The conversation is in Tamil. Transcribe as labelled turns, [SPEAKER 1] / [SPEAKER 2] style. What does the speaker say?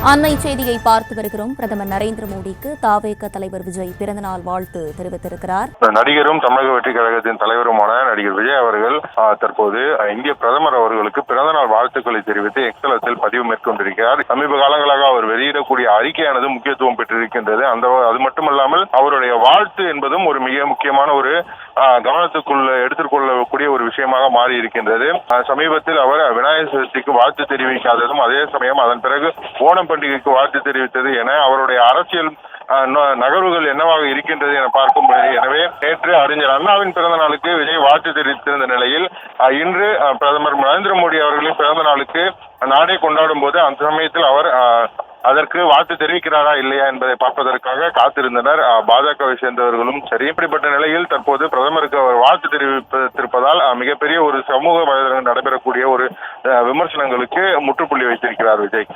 [SPEAKER 1] அண்மை செய்தியை பார்த்து வருகிறோம். பிரதமர் நரேந்திர மோடிக்கு தாவேக தலைவர் விஜய் பிறந்தநாள் வாழ்த்து தெரிவித்திருக்கிறார்.
[SPEAKER 2] நடிகரும் தமிழக வெற்றி கழகத்தின் தலைவருமான நடிகர் விஜய் அவர்கள் தற்போது இந்திய பிரதமர் அவர்களுக்கு பிறந்தநாள் வாழ்த்துக்களை தெரிவித்து எக்ஸலத்தில் பதிவு மேற்கொண்டிருக்கிறார். சமீப காலங்களாக அவர் வெளியிடக்கூடிய அறிக்கையானது முக்கியத்துவம் பெற்றிருக்கின்றது. அது மட்டுமல்லாமல் அவருடைய வாழ்த்து என்பதும் ஒரு மிக முக்கியமான ஒரு கவனத்துக்குள்ள எடுத்துக்கொள்ளக்கூடிய ஒரு விஷயமாக மாறி இருக்கின்றது. சமீபத்தில் அவர் விநாயகர் சதுர்த்திக்கு வாழ்த்து தெரிவிக்காததும், அதே சமயம் அதன் பிறகு ஓணம் பண்டிகைக்கு வாழ்த்து தெரிவித்தது என அவருடைய அரசியல் நகர்வுகள் என்னவாக இருக்கின்றது என பார்க்கும் பொழுது, எனவே நேற்று அறிஞர் அண்ணாவின் பிறந்த நாளுக்கு விஜய் வாழ்த்து தெரிவித்திருந்த நிலையில் இன்று பிரதமர் நரேந்திர மோடி அவர்களின் பிறந்த நாளுக்கு நாடே கொண்டாடும் போது அந்த சமயத்தில் அவர் அதற்கு வாழ்த்து தெரிவிக்கிறாரா இல்லையா என்பதை பார்ப்பதற்காக காத்திருந்தனர் பாஜகவை சேர்ந்தவர்களும் சரி. இப்படிப்பட்ட நிலையில் தற்போது பிரதமருக்கு அவர் வாழ்த்து தெரிவித்திருப்பதால் மிகப்பெரிய ஒரு சமூக வலைதளங்கள் நடைபெறக்கூடிய ஒரு விமர்சனங்களுக்கு முற்றுப்புள்ளி வைத்திருக்கிறார் விஜய்.